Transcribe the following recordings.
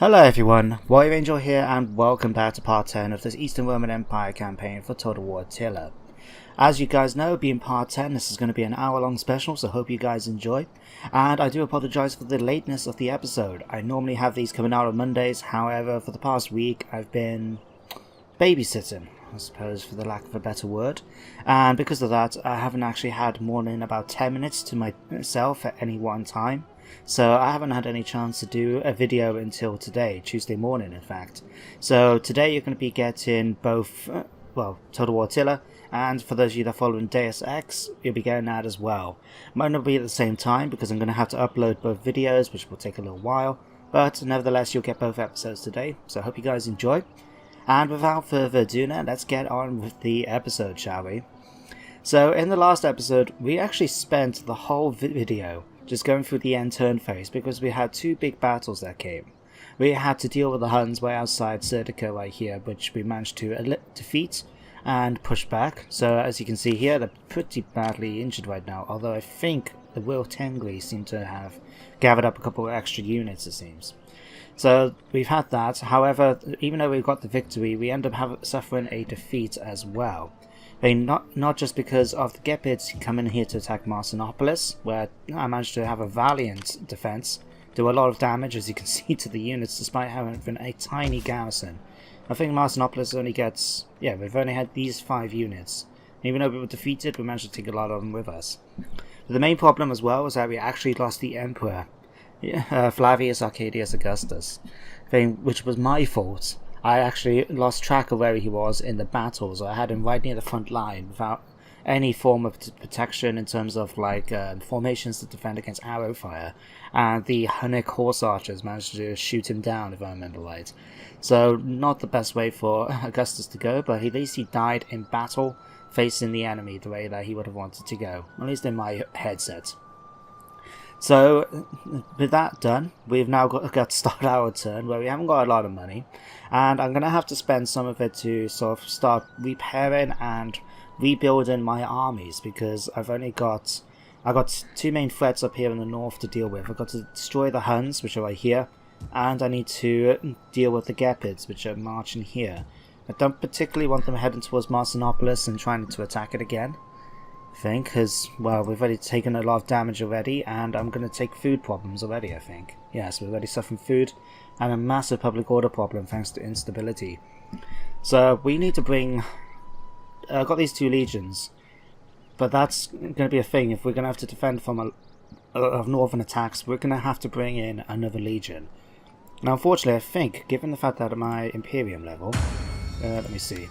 Hello everyone, Warrior Angel here and welcome back to part 10 of this Eastern Roman Empire campaign for Total War Attila. As you guys know, being part 10, this is going to be an hour-long special, so hope you guys enjoy. And I do apologise for the lateness of the episode. I normally have these coming out on Mondays, however, for the past week I've been babysitting, I suppose, for the lack of a better word. And because of that, I haven't actually had more than about 10 minutes to myself at any one time. So I haven't had any chance to do a video until today, Tuesday morning in fact. So today you're going to be getting both, Total War Attila, and for those of you that are following Deus Ex, you'll be getting that as well. Might not be at the same time because I'm going to have to upload both videos, which will take a little while, but nevertheless you'll get both episodes today, so I hope you guys enjoy. And without further ado now, let's get on with the episode, shall we? So in the last episode, we actually spent the whole video just going through the end turn phase because we had two big battles that came. We had to deal with the Huns way outside Serdica right here, which we managed to defeat and push back. So as you can see here, they're pretty badly injured right now, although I think the Will Tengri seem to have gathered up a couple of extra units, it seems. So we've had that. However, even though we got the victory, we end up suffering a defeat as well. I mean, not just because of the Gepids coming here to attack Marcinopolis, where I managed to have a valiant defense, do a lot of damage as you can see to the units despite having a tiny garrison. I think Marcinopolis only gets, we've only had these 5 units. Even though we were defeated, we managed to take a lot of them with us. But the main problem as well was that we actually lost the Emperor, Flavius Arcadius Augustus, which was my fault. I actually lost track of where he was in the battles. I had him right near the front line without any form of protection in terms of formations to defend against arrow fire, and the Hunnic horse archers managed to shoot him down, if I remember right. So not the best way for Augustus to go, but at least he died in battle facing the enemy the way that he would have wanted to go, at least in my headset. So with that done, we've now got to start our turn where we haven't got a lot of money, and I'm going to have to spend some of it to sort of start repairing and rebuilding my armies, because I got 2 main threats up here in the north to deal with. I've got to destroy the Huns, which are right here, and I need to deal with the Gepids, which are marching here. I don't particularly want them heading towards Marcinopolis and trying to attack it again, I think, because, well, we've already taken a lot of damage already, and I'm going to take food problems already, I think. Yes, we're already suffering food, and a massive public order problem thanks to instability. So we need to bring... I've got these 2 legions, but that's going to be a thing. If we're going to have to defend from northern attacks, we're going to have to bring in another legion. Now, unfortunately, I think, given the fact that at my Imperium level... let me see...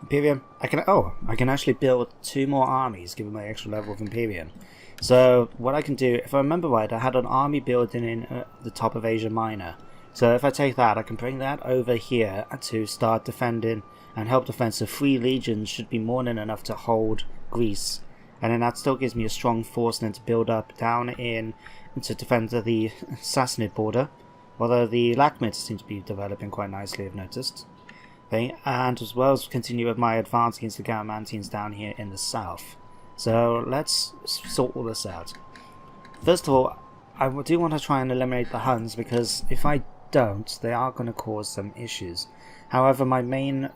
Imperium, I can actually build 2 more armies given my extra level of Imperium. So what I can do, if I remember right, I had an army building in the top of Asia Minor. So if I take that, I can bring that over here to start defending and help defend. So 3 legions should be more than enough to hold Greece, and then that still gives me a strong force then to build up down in to defend the Sassanid border. Although the Lakhmids seem to be developing quite nicely, I've noticed. And as well as continue with my advance against the Garamantines down here in the south. So let's sort all this out. First of all, I do want to try and eliminate the Huns, because if I don't, they are going to cause some issues. However, my main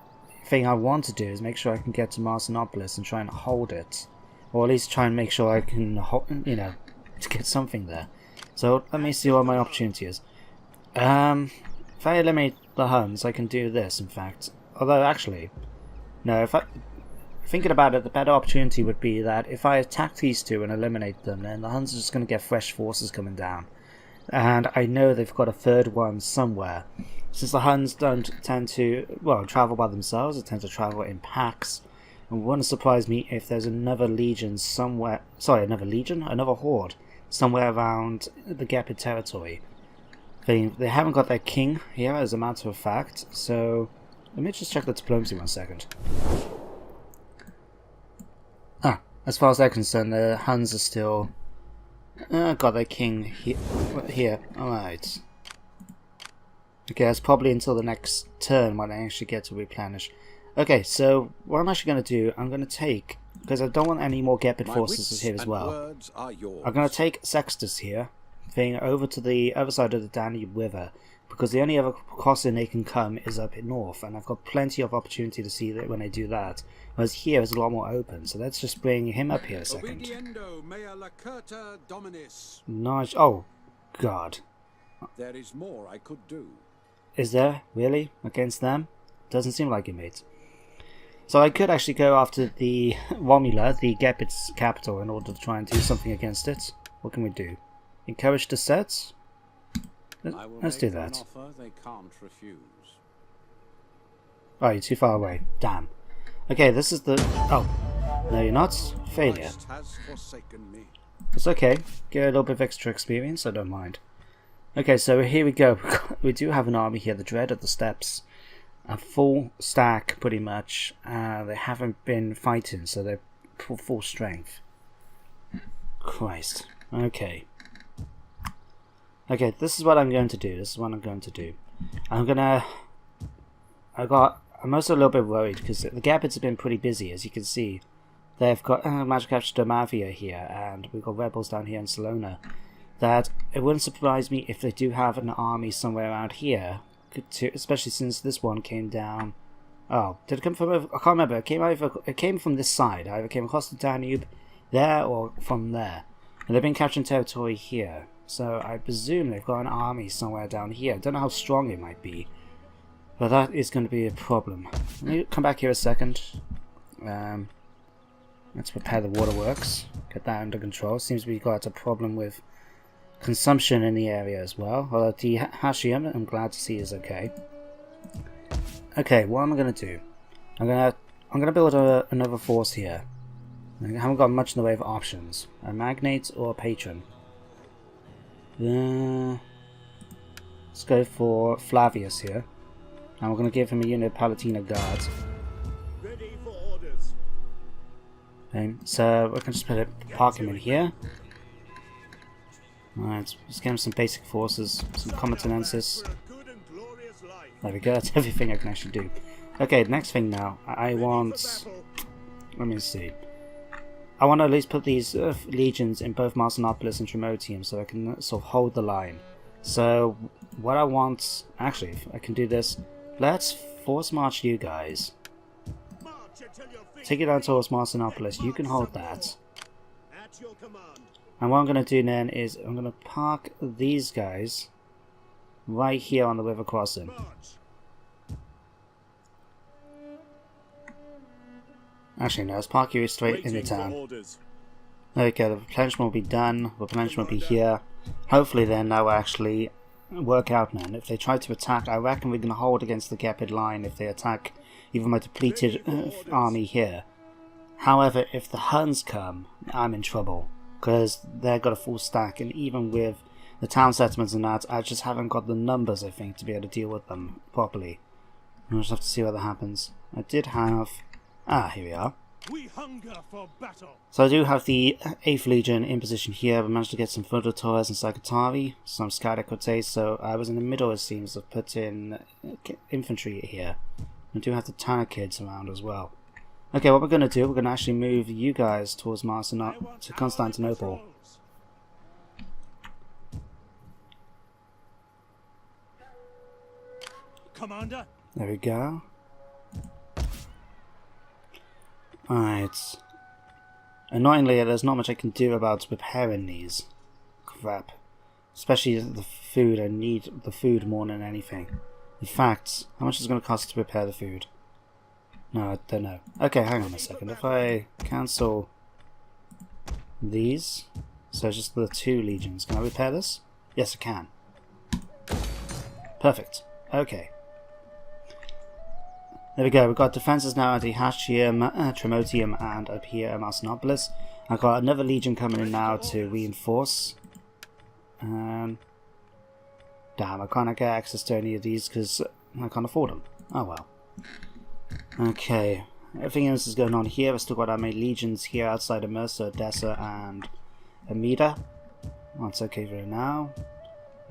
thing I want to do is make sure I can get to Marcinopolis and try and hold it. Or at least try and make sure I can, to get something there. So let me see what my opportunity is. If I eliminate the Huns, I can do this, in fact. Although, actually, no, thinking about it, the better opportunity would be that if I attack these 2 and eliminate them, then the Huns are just going to get fresh forces coming down. And I know they've got a 3rd one somewhere. Since the Huns don't tend to, travel by themselves, they tend to travel in packs. And it wouldn't surprise me if there's another legion somewhere, another horde, somewhere around the Gepid territory. They haven't got their king here, as a matter of fact, so let me just check the diplomacy 1 second. As far as they're concerned, the Huns are still got their king here. Alright. Okay, that's probably until the next turn when I actually get to replenish. Okay, so what I'm actually going to do, I'm going to take, because I don't want any more Gepid forces here as well. I'm going to take Sextus here, thing over to the other side of the Danube River, because the only other crossing they can come is up in north, and I've got plenty of opportunity to see that when they do that. Whereas here is a lot more open, so let's just bring him up here a second. Nice. Oh, God. There is more I could do. Is there? Really? Against them? Doesn't seem like it, mate. So I could actually go after the Romula, the Gepid's capital, in order to try and do something against it. What can we do? Encourage the sets? Let's do that. An offer they can't refuse. Oh, you're too far away. Damn. Okay, this is the... Oh. No, you're not. Failure. Has forsaken me. It's okay. Get a little bit of extra experience, I don't mind. Okay, so here we go. We do have an army here, the Dread of the Steppes. A full stack, pretty much. They haven't been fighting, so they're full strength. Christ. Okay. Okay, this is what I'm going to do. I'm also a little bit worried, because the Gepids have been pretty busy, as you can see. They've got Magic Capture Domavia here, and we've got rebels down here in Salona. That it wouldn't surprise me if they do have an army somewhere around here, especially since this one came down. Oh, did it come from? I can't remember. It came from this side. Either came across the Danube, there, or from there. And they've been capturing territory here. So I presume they've got an army somewhere down here. I don't know how strong it might be, but that is going to be a problem. Let me come back here a second. Let's repair the waterworks. Get that under control. Seems we've got a problem with consumption in the area as well. Although the Hashiam, I'm glad to see, is okay. Okay, what am I going to do? I'm gonna build another force here. I haven't got much in the way of options. A magnate or a patron. Let's go for Flavius here. And we're going to give him a unit of Palatina guards. Ready for orders. Okay, so we can just park him in here. Alright, let's give him some basic forces, some combatanensis. There we go, that's everything I can actually do. Okay, next thing now, I want... Let me see. I want to at least put these legions in both Marcinopolis and Trimotium so I can sort of hold the line. So, what I want... Actually, if I can do this, let's force march you guys. Take it down towards Marcinopolis, you can hold that. And what I'm going to do then is I'm going to park these guys right here on the river crossing. Actually no, let's park you straight in the town. Okay, the replenishment will be done, replenishment will be here. Hopefully then that will actually work out now. If they try to attack, I reckon we're going to hold against the Gepid line if they attack even my depleted army here. However, if the Huns come, I'm in trouble, because they've got a full stack, and even with the town settlements and that, I just haven't got the numbers, I think, to be able to deal with them properly. I'll just have to see what happens. I did have... Ah, here we are. We hunger for battle. So I do have the 8th Legion in position here. I managed to get some Phototaurs and Psychotari, some Scadacotes, so I was in the middle, it seems, of putting infantry here. I do have the Tanner kids around as well. Okay, what we're going to do, we're going to actually move you guys towards to Constantinople. Commander. There we go. Alright. Annoyingly, there's not much I can do about preparing these. Crap. Especially the food, I need the food more than anything. In fact, how much is it going to cost to prepare the food? No, I don't know. Okay, hang on a second. If I cancel these, so it's just the 2 legions, can I repair this? Yes, I can. Perfect. Okay. There we go, we've got defences now at Hashium, Trimotium, and up here at Marcinopolis. I've got another legion coming in now to reinforce. Damn, I can't get access to any of these because I can't afford them. Oh well. Okay, everything else is going on here. I've still got our main legions here outside of Mersa, Odessa, and Amida. That's okay for now.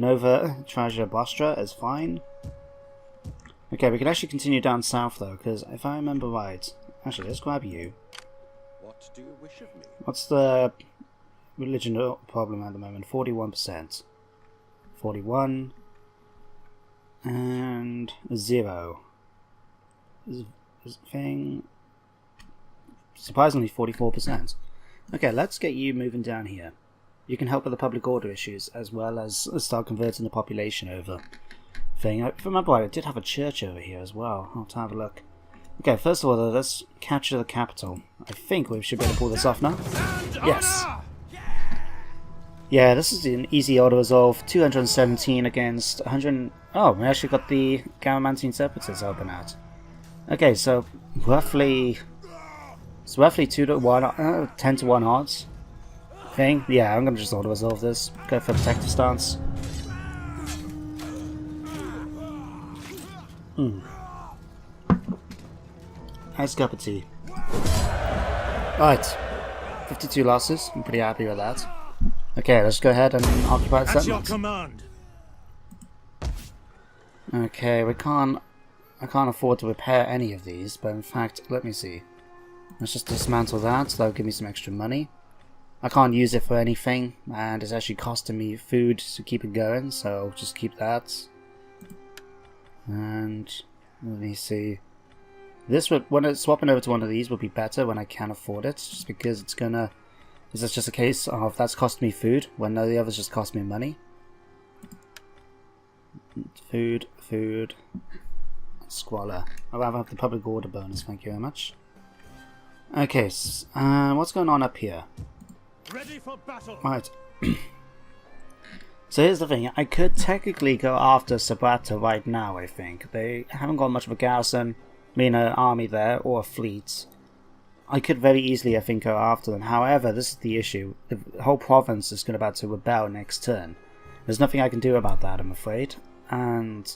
Nova, Traja, Bostra is fine. Okay, we can actually continue down south though, because if I remember right, actually let's grab you. What do you wish of me? What's the religion problem at the moment. 41%. 41. And 0. Thing. Surprisingly 44%. Okay, let's get you moving down here. You can help with the public order issues as well as start converting the population over. Thing. I remember I did have a church over here as well. I'll have to have a look. Okay, first of all, let's capture the capital. I think we should be able to pull this off now. Yes. Yeah, this is an easy auto resolve. 217 against 100. Oh, we actually got the Garamantine Separatists helping out. Okay, so roughly 2 to 1, 10 to 1 odds. Thing. Yeah, I'm gonna just auto resolve this. Go for protective stance. Nice cup of tea. Right, 52 losses. I'm pretty happy with that. Okay, let's go ahead and occupy the At your settlement. command. Okay, I can't afford to repair any of these, but in fact, let me see. Let's just dismantle that, so that'll give me some extra money. I can't use it for anything, and it's actually costing me food to keep it going, so I'll just keep that. And let me see. This would, when it's swapping over to one of these, would be better when I can afford it, just because it's gonna. Is this just a case of that's costing me food when the others just cost me money? Food, squalor. I'd rather have the public order bonus. Thank you very much. Okay, what's going on up here? Ready for battle. Right. So here's the thing, I could technically go after Sabata right now, I think. They haven't got much of a garrison, an army there, or a fleet. I could very easily, I think, go after them. However, this is the issue. The whole province is about to rebel next turn. There's nothing I can do about that, I'm afraid. And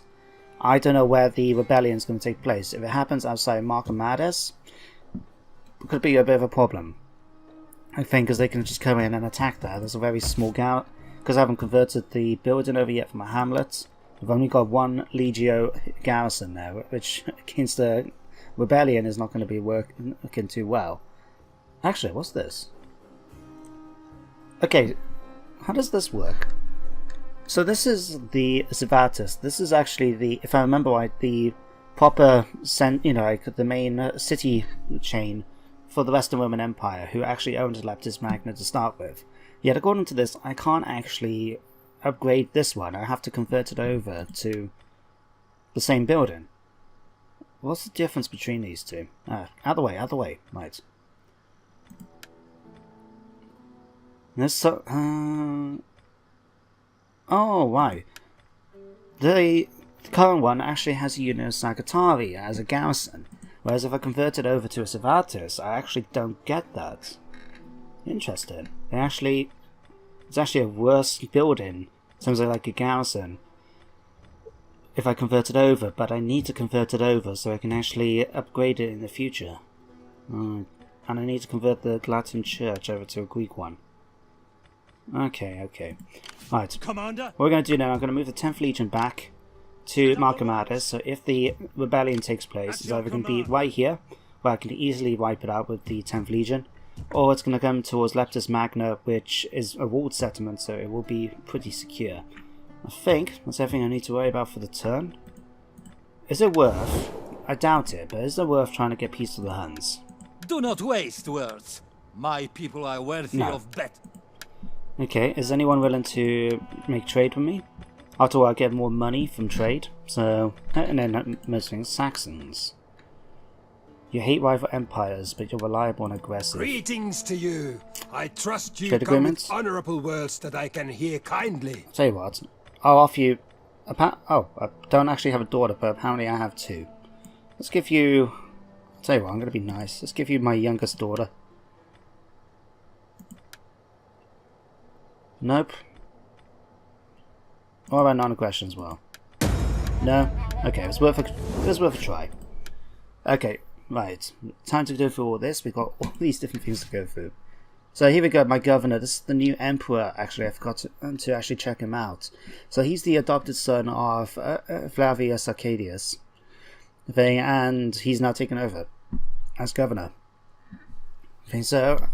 I don't know where the rebellion is going to take place. If it happens outside Markham-Mades, it could be a bit of a problem. I think, because they can just come in and attack there. There's a very small garrison. Because I haven't converted the building over yet for my hamlet, I've only got 1 Legio garrison there, which against the rebellion is not going to be working too well. Actually, what's this? Okay, how does this work? So this is the Zivatis. This is actually the, if I remember right, the proper, the main city chain for the Western Roman Empire, who actually owned Leptis Magna to start with. Yet according to this, I can't actually upgrade this one. I have to convert it over to the same building. What's the difference between these two? Out the way, right. This, oh, right. The current one actually has a unit of Sagatari as a garrison, whereas if I convert it over to a Savatis, I actually don't get that. Interesting. It's actually a worse building in terms of like a garrison if I convert it over, but I need to convert it over so I can actually upgrade it in the future. And I need to convert the Latin church over to a Greek one. Okay. Right. Commander. What we're going to do now, I'm going to move the 10th Legion back to Markham-Mades, so if the rebellion takes place, it's either going to be right here, where I can easily wipe it out with the 10th Legion, or it's going to come towards Leptis Magna, which is a walled settlement, so it will be pretty secure. I think that's everything I need to worry about for the turn. Is it worth? I doubt it, but is it worth trying to get peace to the Huns? Do not waste words. My people are worthy of better. Okay, is anyone willing to make trade with me? After all, I get more money from trade, so... And then most things, Saxons. You hate rival empires, but you're reliable and aggressive. Greetings to you. I trust you Trade come agreements? with honourable words that I can hear kindly. Tell you what, I'll offer you... I don't actually have a daughter, but apparently I have 2. Let's give you... Tell you what, I'm going to be nice. Let's give you my youngest daughter. Nope. What about non-aggression as well? No? Okay, it was worth a try. Okay, right. Time to go through all this. We've got all these different things to go through. So here we go, my governor. This is the new emperor, actually. I forgot to actually check him out. So he's the adopted son of Flavius Arcadius. And he's now taken over as governor. Okay, so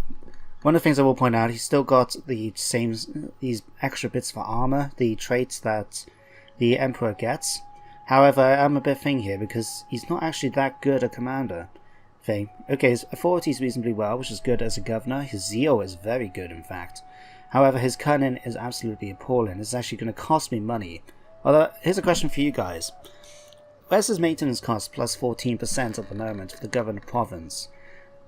One of the things I will point out, he's still got the same, these extra bits for armor, the traits that the Emperor gets. However, I'm a bit thing here because he's not actually that good a commander. Thing. Okay, his authority is reasonably well, which is good as a governor. His zeal is very good, in fact. However, his cunning is absolutely appalling. It's actually going to cost me money. Although, here's a question for you guys. Where's his maintenance cost plus 14% at the moment for the governor province?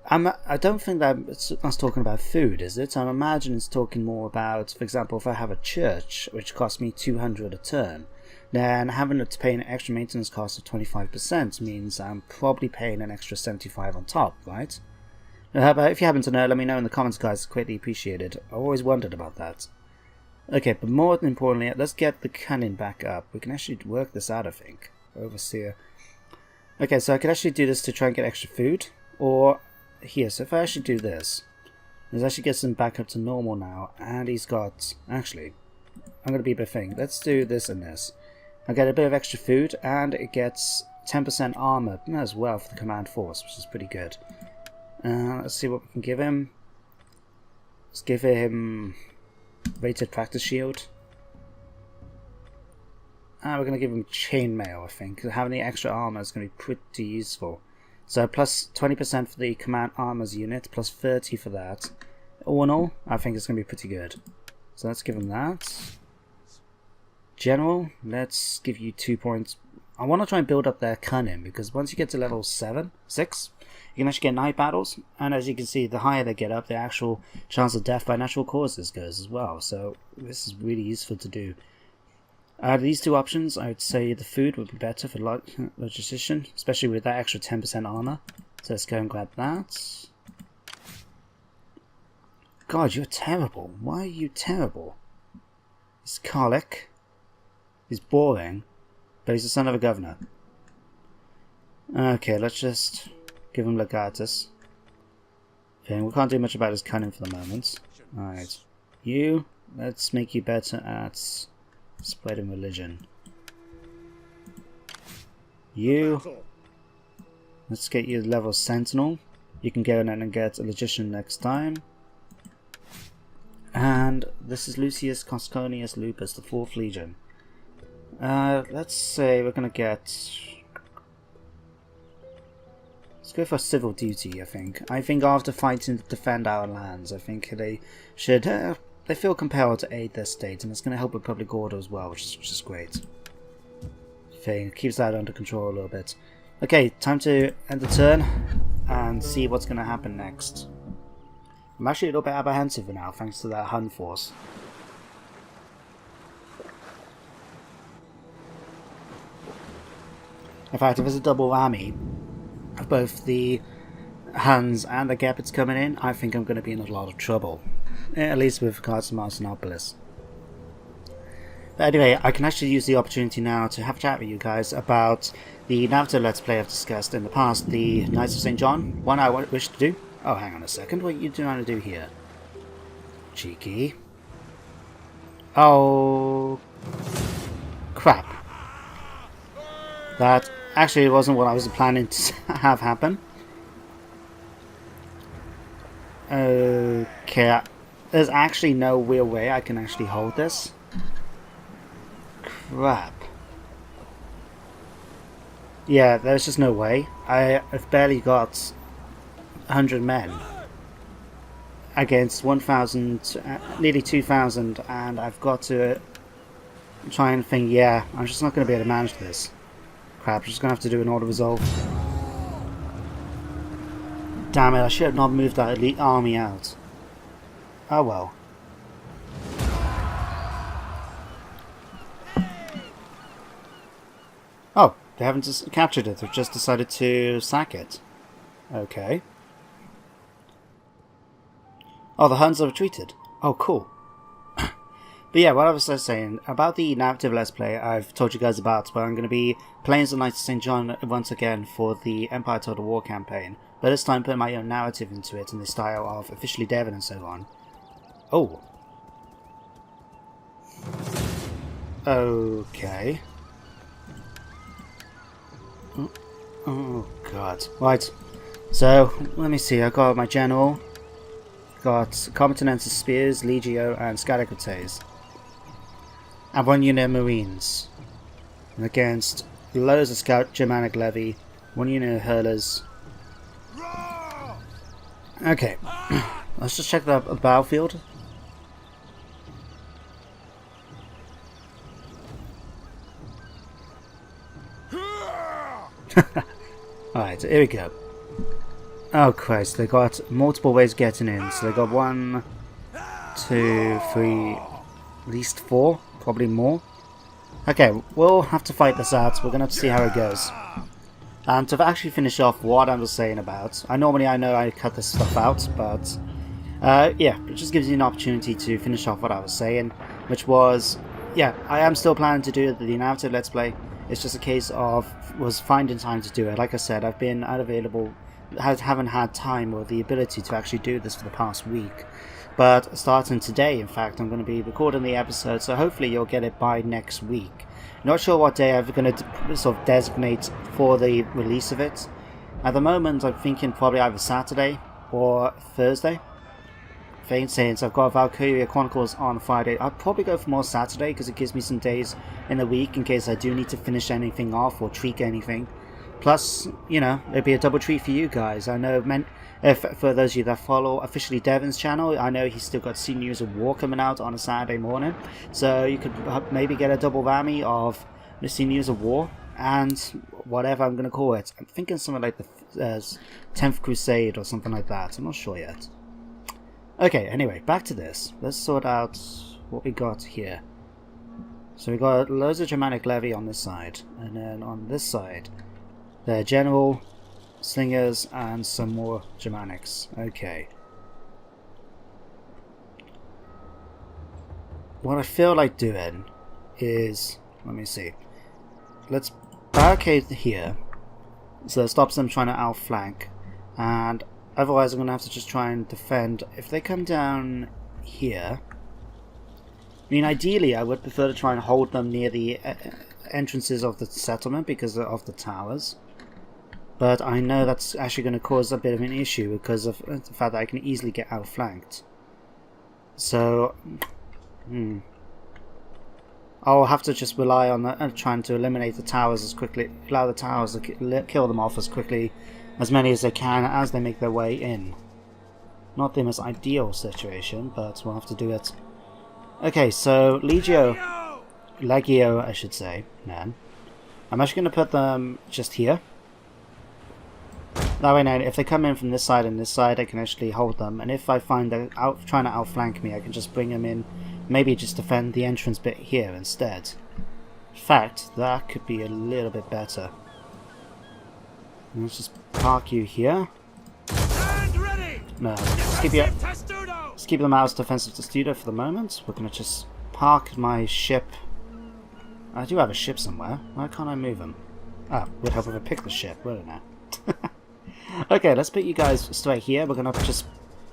I don't think that's talking about food, is it? I imagine it's talking more about, for example, if I have a church, which costs me 200 a turn, then having to pay an extra maintenance cost of 25% means I'm probably paying an extra 75 on top, right? But if you happen to know, let me know in the comments, guys. It's greatly appreciated. I always wondered about that. Okay, but more importantly, let's get the cannon back up. We can actually work this out, I think. Overseer. Okay, so I could actually do this to try and get extra food, or here. So if I actually do this, let's actually get him back up to normal now, and he's got, actually, I'm going to be a bit thing. Let's do this and this. I get a bit of extra food, and it gets 10% armor as well for the command force, which is pretty good. Let's see what we can give him. Let's give him rated practice shield. We're going to give him chainmail, I think. Having the extra armor is going to be pretty useful. So plus 20% for the command armors unit, plus 30 for that. All in all, I think it's going to be pretty good. So let's give him that. General, let's give you 2 points. I want to try and build up their cunning, because once you get to level 6, you can actually get night battles, and as you can see, the higher they get up, the actual chance of death by natural causes goes as well. So this is really useful to do. Out of these two options, I would say the food would be better for logistician, especially with that extra 10% armor. So let's go and grab that. God, you're terrible. Why are you terrible? He's colic. He's boring. But he's the son of a governor. Okay, let's just give him Legatus. Okay, we can't do much about his cunning for the moment. Alright. You, let's make you better at spreading religion. You, let's get you level Sentinel. You can go in and get a Logician next time. And this is Lucius Cosconius Lupus, the 4th Legion. Let's say we're gonna get... Let's go for civil duty, I think. I think after fighting to defend our lands, I think they should... they feel compelled to aid their state, and it's going to help with public order as well, which is great. Thing keeps that under control a little bit. Okay, time to end the turn and see what's going to happen next. I'm actually a little bit apprehensive now, thanks to that Hun force. In fact, if there's a double army of both the Huns and the Gepids coming in, I think I'm going to be in a lot of trouble. At least with regards to Marcinopolis. But anyway, I can actually use the opportunity now to have a chat with you guys about the narrative Let's Play I've discussed in the past, the Knights of St. John. One I wish to do. Oh, hang on a second. What are you trying to do here? Cheeky. Oh... crap. That actually wasn't what I was planning to have happen. Okay, there's actually no real way I can actually hold this. Crap. Yeah, there's just no way. I've barely got 100 men against 1,000, nearly 2,000, and I've got to try and think, yeah, I'm just not going to be able to manage this. Crap, I'm just going to have to do an auto resolve. Damn it, I should have not moved that elite army out. Oh well. Oh, they haven't just captured it, they've just decided to sack it. Okay. Oh, the Huns have retreated. Oh, cool. But yeah, what I was saying about the narrative Let's Play I've told you guys about, where I'm going to be playing as the Knights of St. John once again for the Empire Total War campaign, but this time putting my own narrative into it in the style of Officially Devon and so on. Oh. Okay. Oh god. Right. So, let me see, I got my general. got Competenensis Spears, Legio, and Scaracotes. And 1 unit of Marines. And against loads of Scout Germanic Levy, 1 unit of Hurlers. Okay, let's just check the battlefield. Alright, here we go. Oh Christ, they got multiple ways of getting in. So they got 1, 2, 3, at least 4, probably more. Okay, we'll have to fight this out. We're gonna have to see how it goes. And to actually finish off what I was saying about, I know I cut this stuff out, but yeah, it just gives you an opportunity to finish off what I was saying, which was, yeah, I am still planning to do the narrative Let's Play. It's just a case of finding time to do it. Like I said, I've been unavailable, haven't had time or the ability to actually do this for the past week. But starting today, in fact, I'm going to be recording the episode, so hopefully you'll get it by next week. Not sure what day I'm going to sort of designate for the release of it. At the moment, I'm thinking probably either Saturday or Thursday. Since I've got Valkyria Chronicles on Friday, I'll probably go for more Saturday because it gives me some days in the week in case I do need to finish anything off or tweak anything. Plus, you know, it'd be a double treat for you guys. I know, for those of you that follow officially Devin's channel, I know he's still got Seniors of War coming out on a Saturday morning, so you could maybe get a double whammy of the Seniors of War and whatever I'm going to call it. I'm thinking something like the 10th Crusade or something like that. I'm not sure yet. Okay, anyway, back to this. Let's sort out what we got here. So we got loads of Germanic Levy on this side, and then on this side, the General, Slingers, and some more Germanics. Okay. What I feel like doing is, let me see. Let's barricade here, so it stops them trying to outflank, and otherwise I'm going to have to just try and defend. If they come down here, I mean ideally I would prefer to try and hold them near the entrances of the settlement because of the towers. But I know that's actually going to cause a bit of an issue because of the fact that I can easily get outflanked. So, I'll have to just rely on trying to eliminate the towers as quickly, allow the towers to kill them off as quickly, as many as they can as they make their way in. Not the most ideal situation, but we'll have to do it. Okay, so Legio, I should say, man. I'm actually going to put them just here. That way now, if they come in from this side and this side, I can actually hold them. And if I find they're trying to outflank me, I can just bring them in. Maybe just defend the entrance bit here instead. In fact, that could be a little bit better. Let's just park you here. No, just keep them out as defensive testudo for the moment. We're going to just park my ship. I do have a ship somewhere. Why can't I move them? Ah, would help if I pick the ship, wouldn't it? Okay, let's put you guys straight here. We're going to just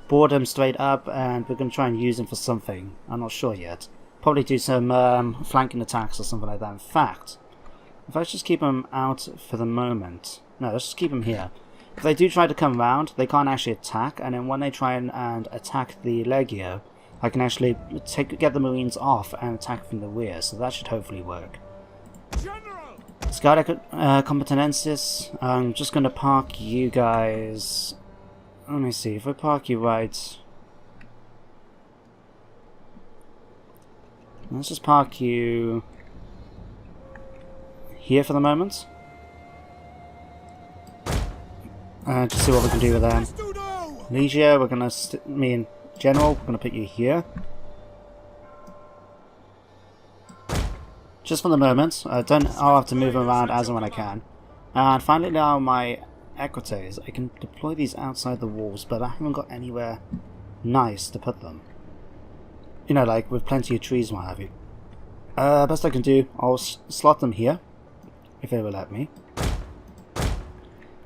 board them straight up and we're going to try and use them for something. I'm not sure yet. Probably do some flanking attacks or something like that. In fact, if I just keep them out for the moment. No, let's just keep them here. If they do try to come round, they can't actually attack. And then when they try and attack the Legio, I can actually get the Marines off and attack from the rear. So that should hopefully work. Scarlet Competenensis, I'm just going to park you guys. Let me see, if I park you right. Let's just park you here for the moment. Just see what we can do with them. Legio, we're going to, me and General, we're going to put you here. Just for the moment. I'll have to move them around as and when I can. And finally now my Equites. I can deploy these outside the walls, but I haven't got anywhere nice to put them. You know, like with plenty of trees and what have you. Best I can do, I'll slot them here, if they will let me.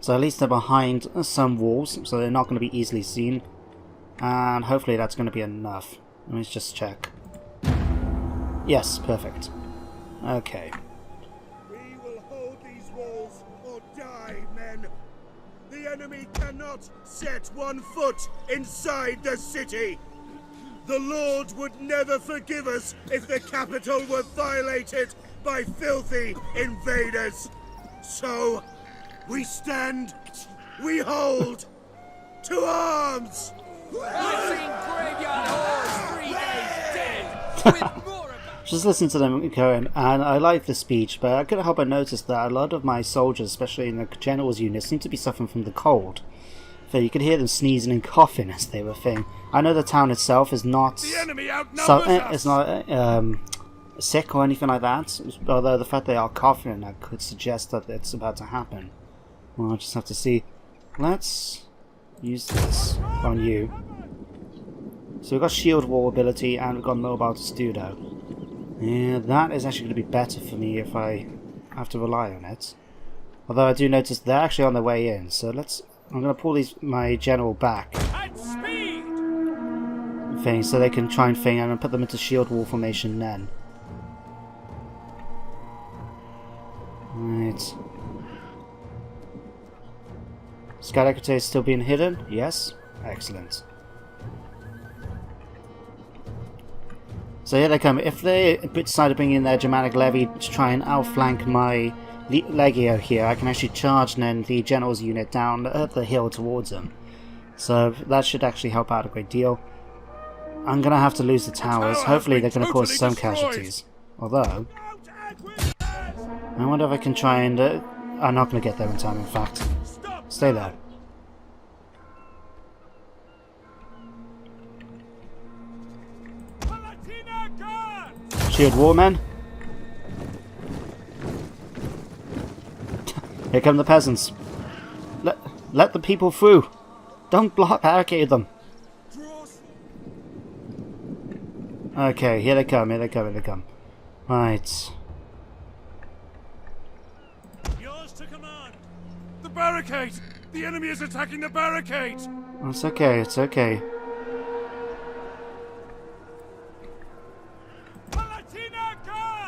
So at least they're behind some walls, so they're not going to be easily seen. And hopefully that's going to be enough. Let me just check. Yes, perfect. Okay. We will hold these walls or die, men. The enemy enemy cannot set one foot inside the city. The Lord would never forgive us if the capital were violated by filthy invaders. So, we stand, we hold, to arms! Just listen to them going, and I like the speech, but I couldn't help but notice that a lot of my soldiers, especially in the general's unit, seem to be suffering from the cold. So you could hear them sneezing and coughing as they were thing. I know the town itself is not sick or anything like that, although the fact they are coughing that could suggest that it's about to happen. Well, I'll just have to see. Let's use this on you. So we've got shield wall ability and we've got mobile pseudo. Yeah, that is actually going to be better for me if I have to rely on it. Although I do notice they're actually on their way in, so I'm going to pull my general back. Thing, so they can try and thing and put them into shield wall formation then. Right. Scout Equity is still being hidden? Yes? Excellent. So here they come. If they decide to bring in their Germanic levy to try and outflank my Legio here, I can actually charge then the general's unit down the hill towards them. So that should actually help out a great deal. I'm going to have to lose the towers. Hopefully they're going to cause some casualties. Although, I wonder if I can try and... I'm not going to get there in time, in fact. Stay there. Shield warmen. Here come the peasants. Let the people through. Don't barricade them. Okay, here they come, here they come, here they come. Right. Yours to command. The barricade! The enemy is attacking the barricade! It's okay, it's okay.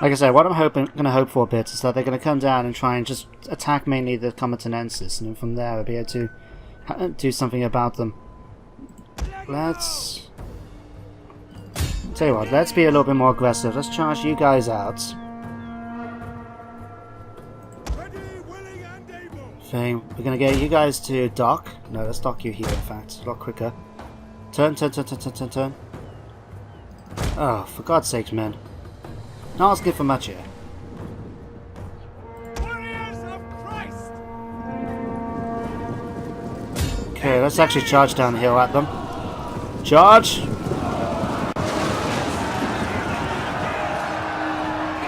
Like I said, what I'm going to hope for a bit is that they're going to come down and try and just attack mainly the Comitanensis, and then from there I'll be able to do something about them. Let's... Tell you what, let's be a little bit more aggressive. Let's charge you guys out. Okay, we're going to get you guys to dock. No, let's dock you here, in fact. A lot quicker. Turn, turn, turn, turn, turn, turn, turn. Oh, for God's sakes, man. Not asking for much here. Okay, let's actually charge downhill at them. Charge! The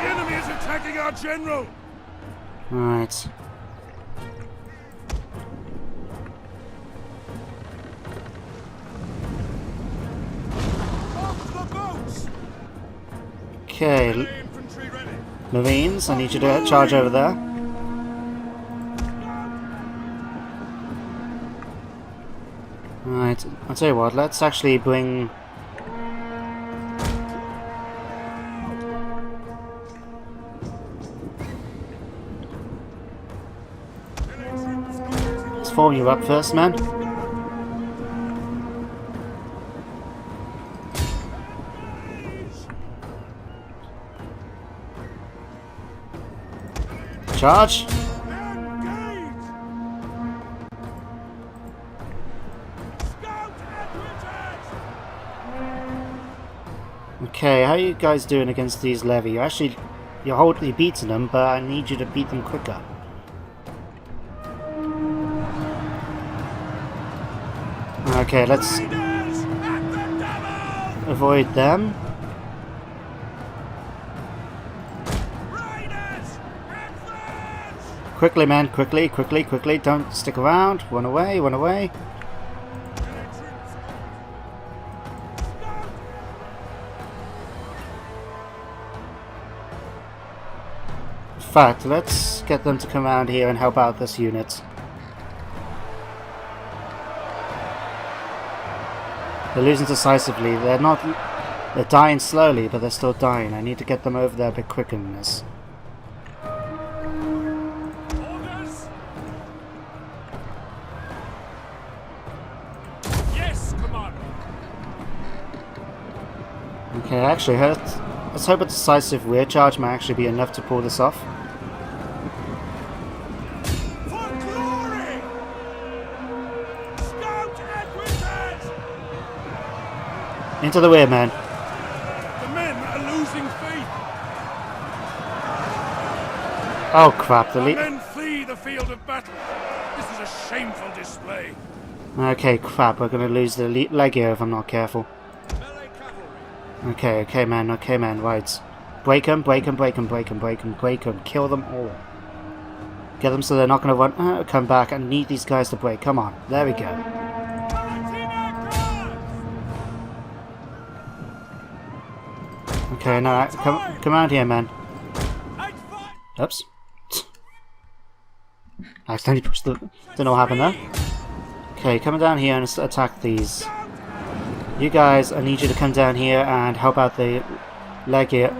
enemy is attacking our general! Alright. Okay, Marines, I need you to charge over there. Right, I'll tell you what, let's actually bring... Let's form you up first, man. Charge! Okay, how are you guys doing against these levy? You're beating them, but I need you to beat them quicker. Okay, let's avoid them. Quickly, man, quickly, quickly, quickly, don't stick around, run away, run away. In fact, let's get them to come around here and help out this unit. They're losing decisively, they're dying slowly, but they're still dying. I need to get them over there a bit quicker than this. Okay, actually, let's hope a decisive rear charge might actually be enough to pull this off. For glory! Scout equities! Into the rear, man. The men are losing faith. Oh crap, the Our lead. men flee the field of battle. This is a shameful display. Okay, crap, we're gonna lose the leg here if I'm not careful. Okay, man, right. Break them, kill them all. Get them so they're not gonna run, come back. I need these guys to break, come on, there we go. Okay, now, come around here, man. Oops. I accidentally pushed the... Don't know what happened there. Okay, coming down here and attack these. You guys, I need you to come down here and help out the leg here.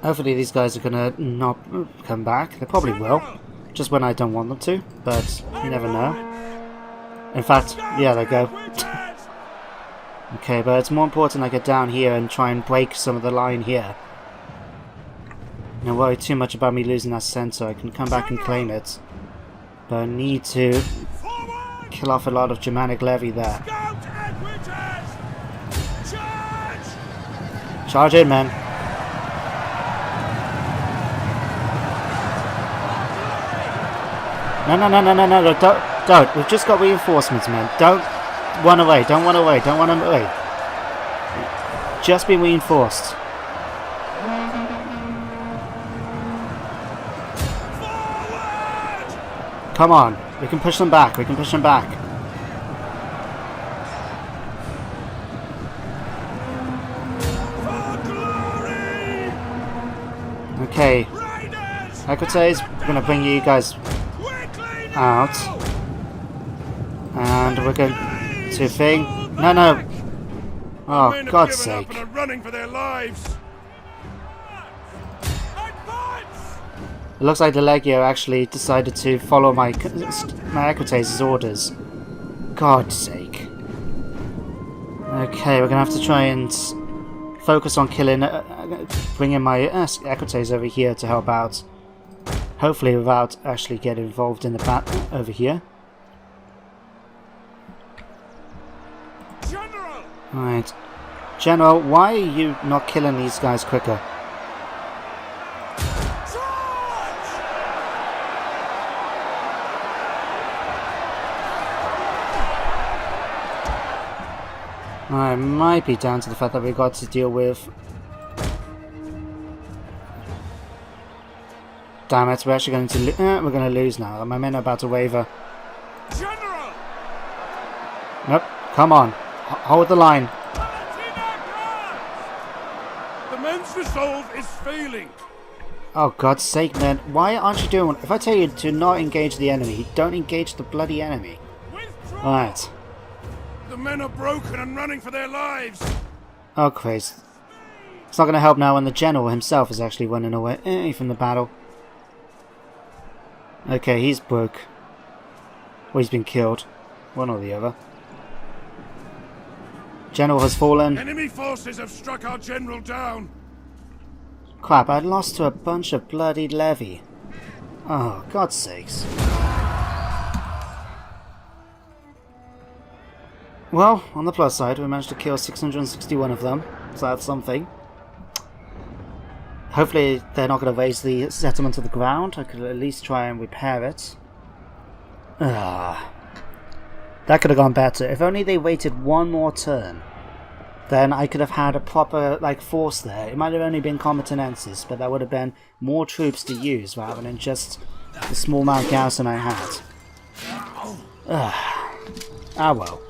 Hopefully these guys are gonna not come back. They probably will. Just when I don't want them to, but you never know. In fact, yeah, they go. Okay, but it's more important I get down here and try and break some of the line here. Don't worry too much about me losing that center. I can come back and claim it. But I need to kill off a lot of Germanic levy there. Charge in, man. No, don't. We've just got reinforcements, man. Don't run away, don't run away. Just been reinforced. Come on, we can push them back, Okay, like I say, we're gonna bring you guys out, and we're going to thing. No. Oh, God's sake! Running for their lives. It looks like the Legio actually decided to follow my Equites' orders. God's sake! Okay, we're gonna have to try and focus on killing, bringing my Equites over here to help out. Hopefully without actually getting involved in the battle over here. General! Alright. General, why are you not killing these guys quicker? It might be down to the fact that we got to deal with... Damn it, we're actually going to we're going to lose now. My men are about to waver. General! Nope, come on. Hold the line. The men's resolve is failing. Oh, God's sake, man. Why aren't you doing... If I tell you to not engage the enemy, don't engage the bloody enemy. Alright. The men are broken and running for their lives. Oh, Christ. It's not going to help now when the general himself is actually running away from the battle. Okay, he's broke. Well, he's been killed. One or the other. General has fallen. Enemy forces have struck our general down. Crap, I lost to a bunch of bloody levy. Oh, God's sakes. Well, on the plus side, we managed to kill 661 of them, so that's something. Hopefully they're not going to raise the settlement to the ground. I could at least try and repair it. That could have gone better. If only they waited one more turn, then I could have had a proper force there. It might have only been combatanenses, but that would have been more troops to use rather than just the small amount of garrison I had. Ah well.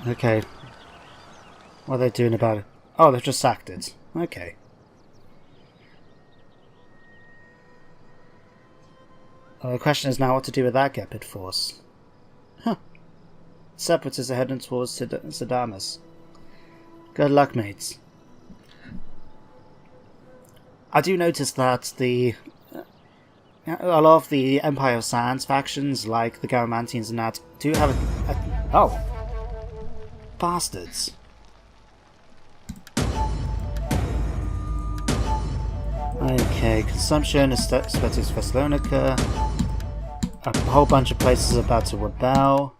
Okay. What are they doing about it? Oh, they've just sacked it. Okay. Well, the question is now what to do with that Gepid force. Huh. Separatists are heading towards Sedamus. Good luck, mates. I do notice that the a lot of the Empire of Sands factions, like the Garamantians and that, do have oh! Bastards. Okay, consumption, Aesthetics Thessalonica. A whole bunch of places about to rebel.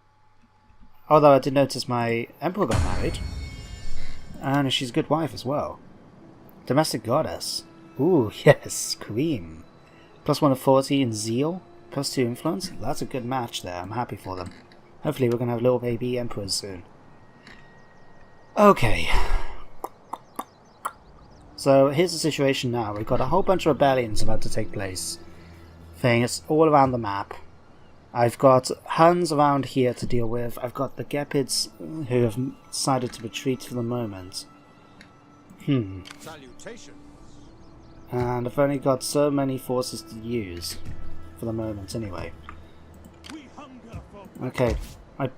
Although I did notice my Emperor got married. And she's a good wife as well. Domestic Goddess. Ooh, yes, Cream. +1 of 40 in Zeal. +2 Influence. That's a good match there. I'm happy for them. Hopefully we're going to have little baby Emperors soon. Okay. So here's the situation now. We've got a whole bunch of rebellions about to take place. Things all around the map. I've got Huns around here to deal with. I've got the Gepids who have decided to retreat for the moment. Salutations. And I've only got so many forces to use. For the moment, anyway. Okay. I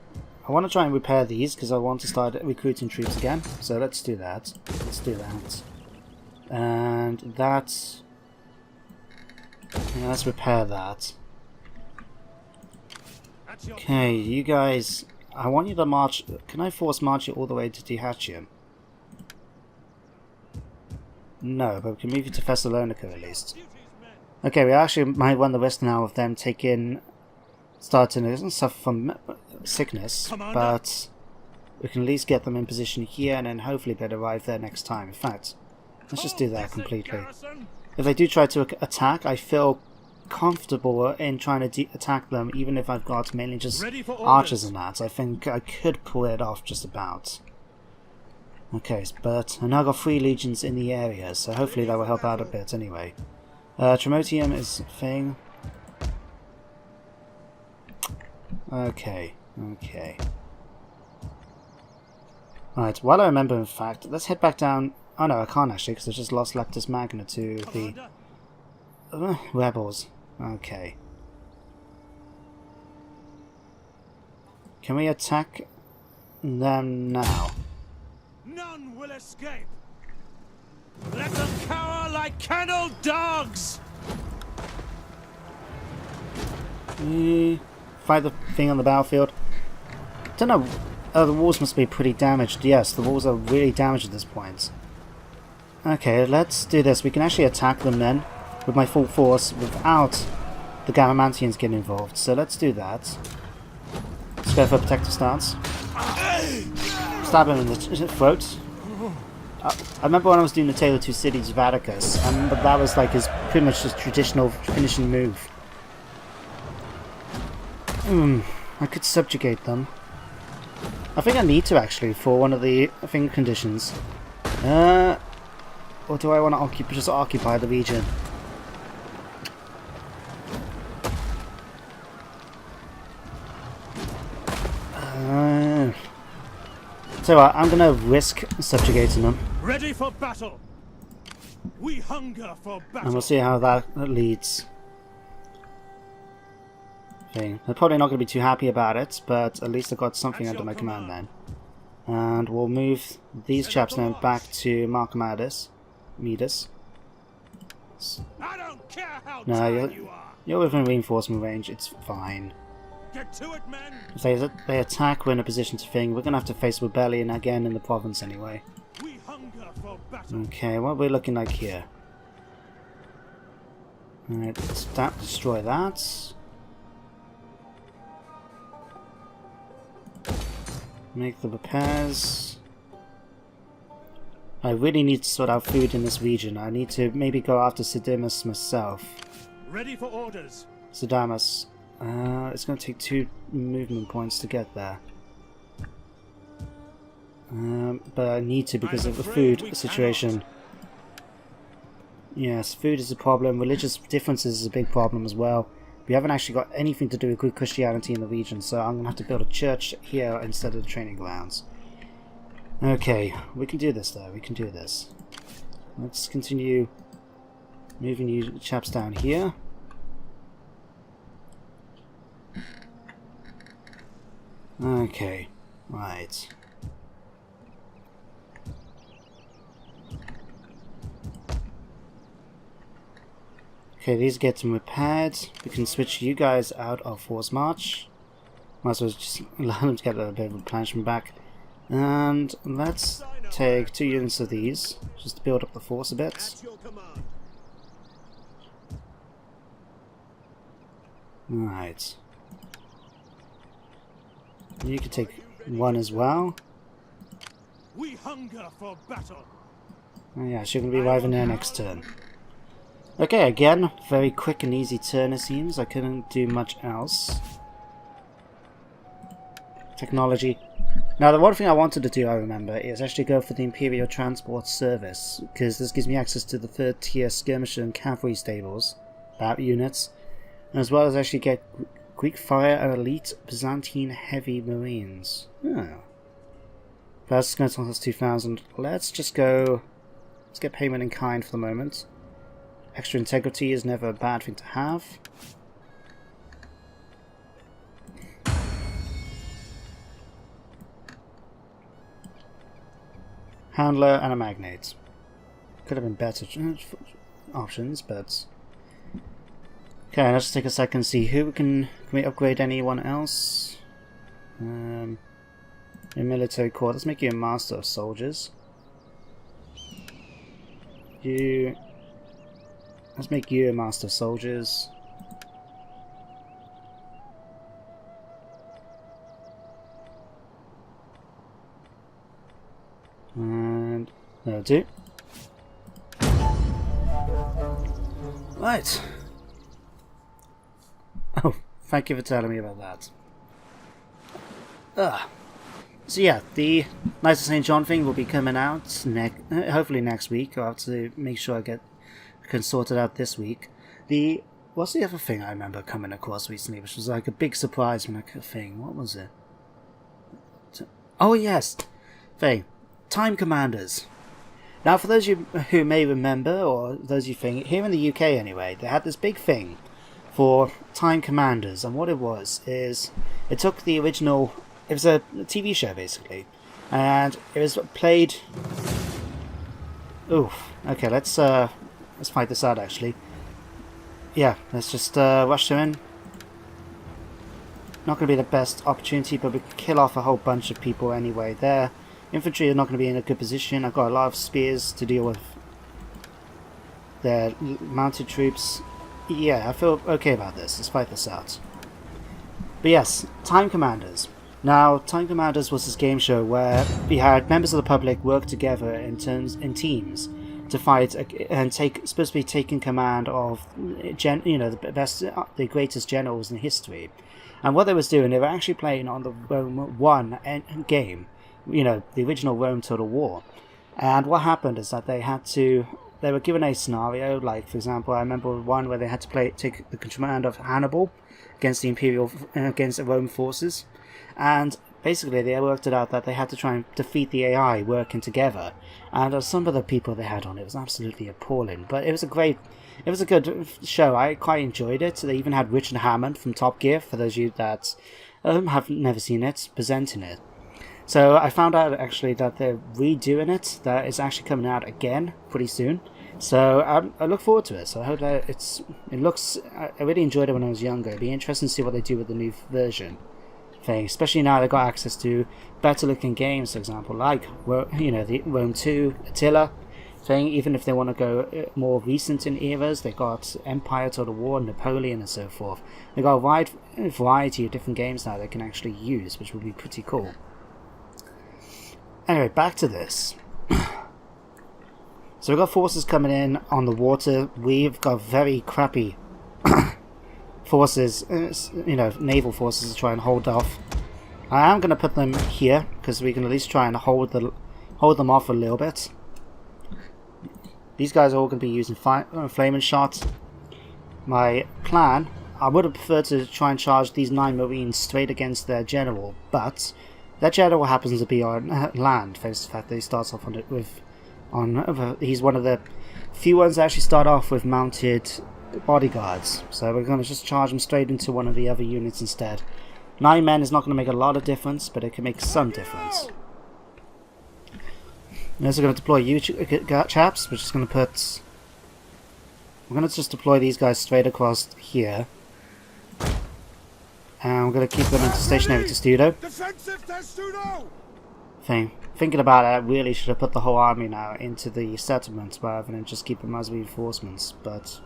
want to try and repair these, because I want to start recruiting troops again. So let's do that. Let's do that. And that... yeah, let's repair that. Okay, you guys... I want you to march... Can I force march you all the way to Dhehachium? No, but we can move you to Thessalonica at least. Okay, we actually might run the risk now of them starting to suffer from sickness, but we can at least get them in position here and then hopefully they'll arrive there next time. In fact, let's just do that completely. If they do try to attack, I feel comfortable in trying to attack them, even if I've got mainly just archers and that. I think I could pull it off just about. Okay, but I now got 3 legions in the area, so hopefully that will help out a bit anyway. Tremotium is a thing. Okay, okay. Right, while I remember, in fact, let's head back down. Oh no, I can't actually, because I just lost Lactus Magna to the rebels. Okay. Can we attack them now? None will escape. Let them cower like kennel dogs. Fight the thing on the battlefield. Don't know. Oh, the walls must be pretty damaged. Yes, the walls are really damaged at this point. Okay, let's do this. We can actually attack them then with my full force without the Garamantians getting involved. So let's do that. Let's go for a protective stance. Stab him in the throat. I remember when I was doing the Tale of Two Cities of Atticus, I remember that was like his pretty much his traditional finishing move. I could subjugate them. I think I need to actually for one of the thing conditions. Or do I want to just occupy the region? So I'm gonna risk subjugating them. Ready for battle. We hunger for battle. And we'll see how that leads. Okay, they're probably not going to be too happy about it, but at least I've got something under my command then. And we'll move these chaps now back to Marcomedes. I don't care how No, you are. you're within reinforcement range, it's fine. Get to it, men. If they attack, we're in a position to think. We're going to have to face rebellion again in the province anyway. We hunger for battle. Okay, what are we looking like here? Alright, destroy that. Make the repairs. I really need to sort out food in this region. I need to maybe go after Sidimus myself. Ready for orders. Sidamus. It's going to take 2 movement points to get there. But I need to because of the food situation. Yes, food is a problem. Religious differences is a big problem as well. We haven't actually got anything to do with Christianity in the region, so I'm going to have to build a church here instead of the training grounds. Okay, we can do this though, we can do this. Let's continue moving you chaps down here. Okay, right. Okay, these get them repaired. We can switch you guys out of Force March. Might as well just allow them to get a bit of replenishment back. And let's take 2 units of these, just to build up the force a bit. At your command. Right. You can take 1 as well. We hunger for battle. Oh yeah, she's going to be arriving there next turn. Okay, again, very quick and easy turn it seems. I couldn't do much else. Technology. Now the one thing I wanted to do, I remember, is actually go for the Imperial Transport Service, because this gives me access to the 3rd tier skirmisher and cavalry stables, BAT units, as well as actually get Greek Fire and Elite Byzantine Heavy Marines. Oh. That's going to cost us 2,000. Let's just go... Let's get payment in kind for the moment. Extra integrity is never a bad thing to have. Handler and a magnate. Could have been better options, but... Okay, let's take a second and see who can we upgrade anyone else? In military corps, let's make you a master of soldiers. Let's make you a master of soldiers. And that'll do. Right. Oh, thank you for telling me about that. So yeah, the Knights of St. John thing will be coming out hopefully next week. I'll have to make sure I can sort it out this week. What's the other thing I remember coming across recently, which was like a big surprise when I thing? What was it? Oh yes, thing. Time Commanders. Now, for those of you who may remember, or those of you think, here in the UK anyway, they had this big thing for Time Commanders, and what it was is it took the original. It was a TV show basically, and it was played. Oof. Okay, let's fight this out. Actually, yeah, let's just rush them in. Not going to be the best opportunity, but we can kill off a whole bunch of people anyway. Their infantry are not going to be in a good position. I've got a lot of spears to deal with. Their mounted troops. Yeah, I feel okay about this. Let's fight this out. But yes, Time Commanders. Now, Time Commanders was this game show where we had members of the public work together in teams to fight and supposed to be taking command of the greatest generals in history. And what they was doing, they were actually playing on the Rome 1 game, the original Rome Total War. And what happened is that they were given a scenario, like for example, I remember one where they had to take the command of Hannibal against the Roman forces, and basically they worked it out that they had to try and defeat the AI working together. And some of the people they had on it was absolutely appalling, but it was a good show. I quite enjoyed it. They even had Richard Hammond from Top Gear, for those of you that have never seen it, presenting it. So I found out actually that they're redoing it, that it's actually coming out again pretty soon. So I look forward to it. So I hope that I really enjoyed it when I was younger. It'd be interesting to see what they do with the new version thing, especially now they've got access to better looking games, for example, like the Rome 2 Attila thing. Even if they want to go more recent in eras, they've got Empire, Total War, Napoleon, and so forth. They've got a wide variety of different games now they can actually use, which will be pretty cool. Anyway, back to this. So we've got forces coming in on the water. We've got very crappy forces, naval forces to try and hold off. I am going to put them here because we can at least try and hold them off a little bit. These guys are all going to be using flaming shots. My plan, I would have preferred to try and charge these 9 Marines straight against their general, but that general happens to be on land, thanks to the fact that he starts off he's one of the few ones that actually start off with mounted bodyguards. So we're going to just charge him straight into one of the other units instead. 9 men is not going to make a lot of difference, but it can make some difference. We're also going to deploy you chaps. We're just going to put we're going to just deploy these guys straight across here. And we're going to keep them into stationary testudo. Defensive testudo! Thinking about it, I really should have put the whole army now into the settlements rather than just keep them as reinforcements, but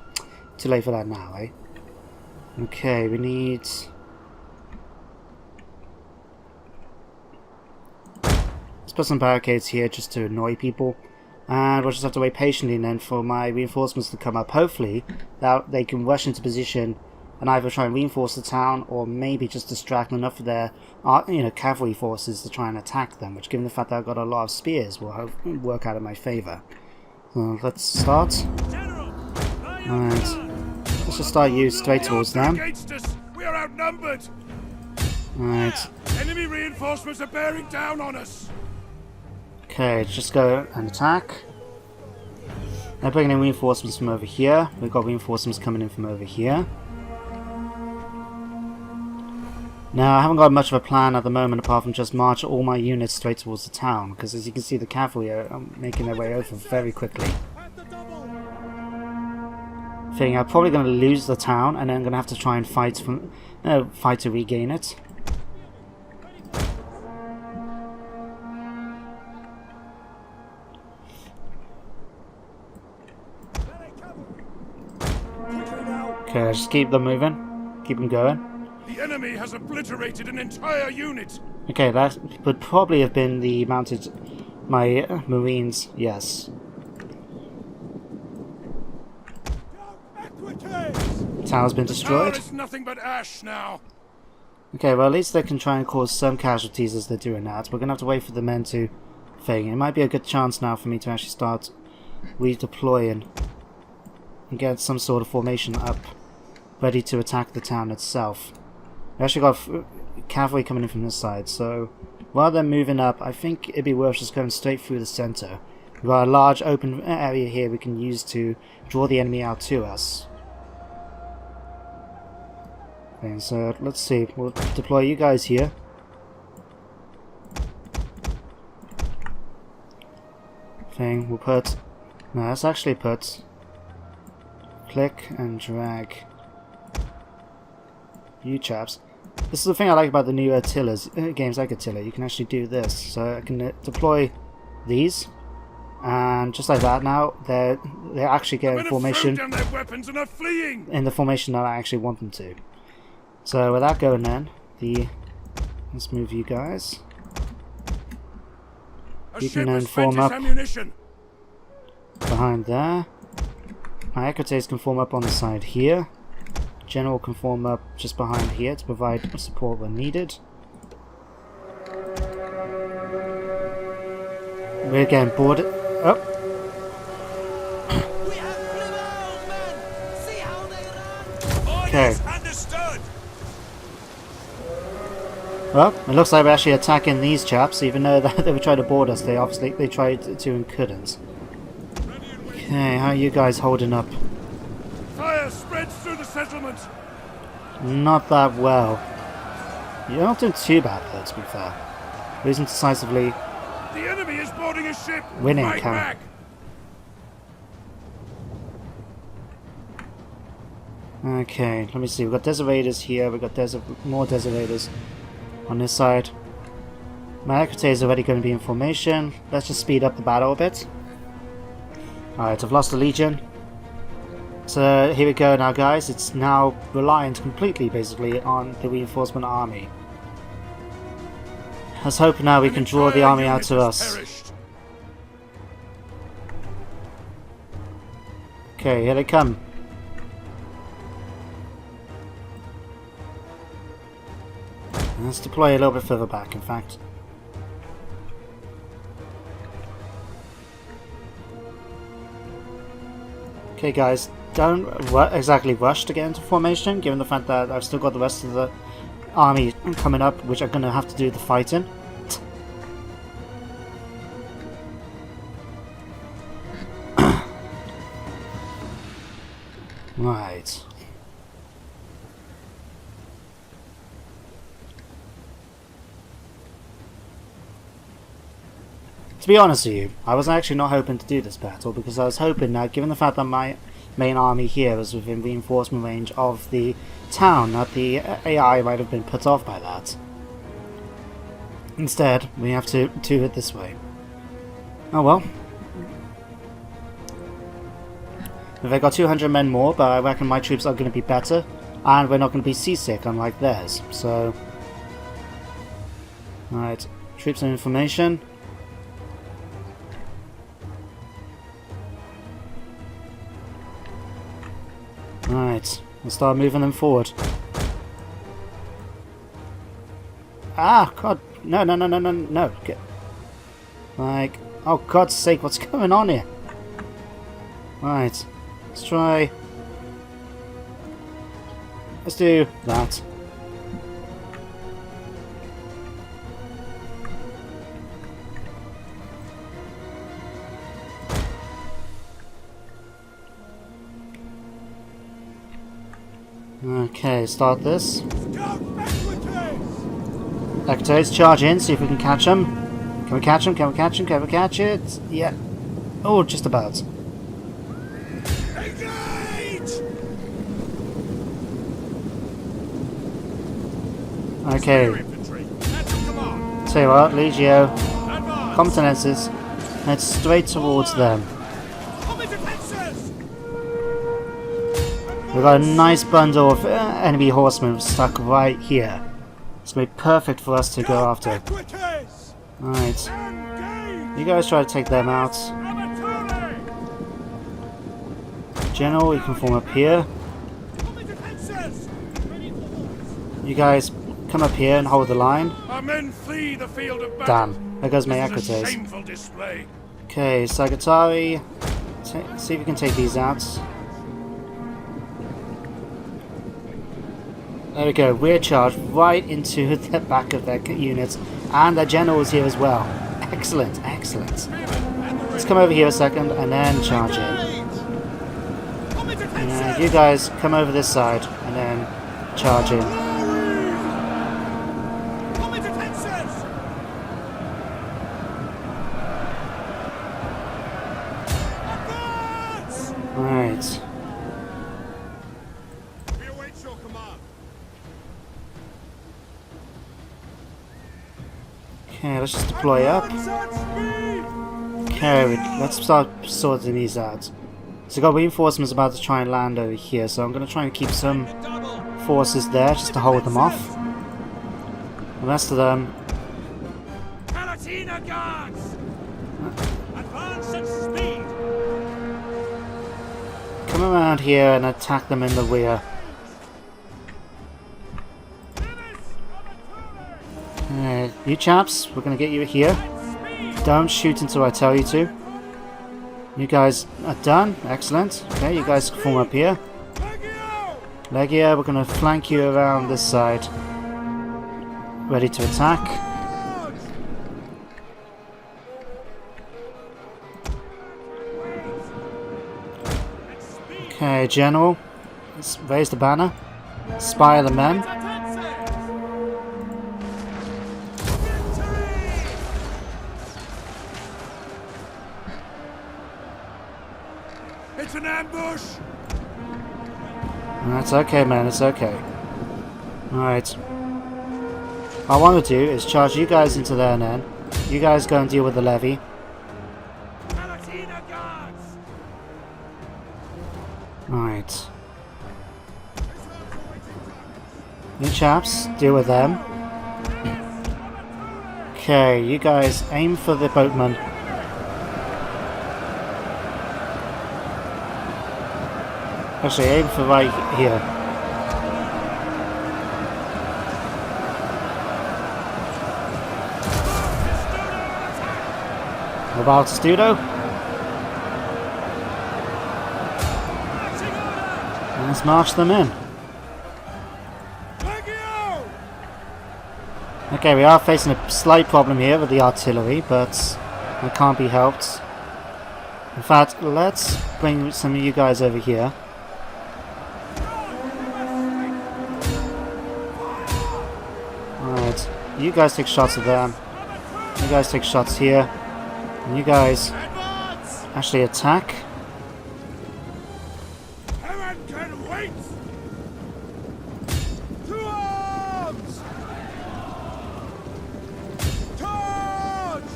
too late for that now, eh? Okay, we need... let's put some barricades here just to annoy people, and we'll just have to wait patiently then for my reinforcements to come up. Hopefully that they can rush into position and either try and reinforce the town, or maybe just distract enough of their, cavalry forces to try and attack them. Which, given the fact that I've got a lot of spears, will work out in my favour. So let's start. Alright, let's just start you straight towards them. We are outnumbered. Alright. Enemy reinforcements are bearing down on us. Okay, just go and attack. They're bringing in reinforcements from over here. We've got reinforcements coming in from over here. Now, I haven't got much of a plan at the moment apart from just march all my units straight towards the town, because as you can see the cavalry are making their way over very quickly. Thinking I'm probably going to lose the town and then I'm going to have to try and fight to regain it. Okay, just keep them moving. Keep them going. The enemy has obliterated an entire unit. Okay, that would probably have been the my marines, yes. Tower's been destroyed. It's nothing but ash now. Okay, well at least they can try and cause some casualties as they're doing that. We're going to have to wait for the men to thing. It might be a good chance now for me to actually start redeploying and get some sort of formation up, ready to attack the town itself. We actually got cavalry coming in from this side, so rather than moving up, I think it'd be worth just going straight through the center. We've got a large open area here we can use to draw the enemy out to us. Okay, so let's see, we'll deploy you guys here. We'll put... no, let's actually put... click and drag you chaps. This is the thing I like about the new Attila's games like Attila. You can actually do this. So I can deploy these, and just like that, now they're actually getting formation in the formation that I actually want them to. So with that going, then let's move you guys. You can then form up behind there. My equites can form up on the side here. General can form up just behind here to provide support when needed. We're getting boarded. Oh! Okay. Well, it looks like we're actually attacking these chaps, even though they were trying to board us. They tried to and couldn't. Okay, how are you guys holding up? Fire spreads through the settlement. Not that well. You're not doing too bad though, to be fair. Losing decisively. The enemy is boarding a ship. Winning, right back. Okay, let me see. We've got Deserters here. We've got more Deserters on this side. My equite is already going to be in formation. Let's just speed up the battle a bit. Alright, I've lost a legion. So here we go now, guys. It's now reliant completely, basically, on the reinforcement army. Let's hope now we can draw the army out to us. Okay, here they come. Let's deploy a little bit further back, in fact. Okay guys, don't exactly rush to get into formation, given the fact that I've still got the rest of the army coming up, which are going to have to do the fighting. Right. To be honest with you, I was actually not hoping to do this battle, because I was hoping that, given the fact that my main army here was within reinforcement range of the town, that the AI might have been put off by that. Instead, we have to do it this way. Oh well. They got 200 men more, but I reckon my troops are going to be better, and we're not going to be seasick unlike theirs, so... Alright, troops and information. Alright, we'll start moving them forward. Ah, God, no. Get, like, oh God's sake, what's going on here? Right, let's try. Let's do that. Okay, start this. Equites, charge in, see if we can catch them. Can we catch them? Can we catch them? Can we catch it? Yeah. Oh, just about. Okay. Tell you what, Legio, Competences, head straight towards them. We've got a nice bundle of enemy horsemen stuck right here. It's going to be perfect for us to go after. Alright. You guys try to take them out. General, you can form up here. You guys come up here and hold the line. Our men flee the field of battle. Damn, there goes my Equites. Shameful display. Okay, Sagatari. See if you can take these out. There we go, we're charged right into the back of their units, and their general is here as well. Excellent, excellent. Let's come over here a second and then charge in. And you guys come over this side and then charge in. Alright. Okay, let's just deploy up. Okay, let's start sorting these out. So we've got reinforcements about to try and land over here, so I'm going to try and keep some forces there just to hold them off. The rest of them... come around here and attack them in the rear. You chaps, we're going to get you here. Don't shoot until I tell you to. You guys are done. Excellent. Okay, you guys form up here. Legia, we're going to flank you around this side. Ready to attack. Okay, General. Let's raise the banner. Spire the men. It's an ambush! That's okay, man, it's okay. Alright. What I want to do is charge you guys into there and then. You guys go and deal with the levy. Alright. You chaps, deal with them. Okay, you guys aim for the boatman. Actually, aim for right here. Mobile Testudo. Let's march them in. Okay, we are facing a slight problem here with the artillery, but it can't be helped. In fact, let's bring some of you guys over here. Alright, you guys take shots at them. You guys take shots here. And you guys actually attack.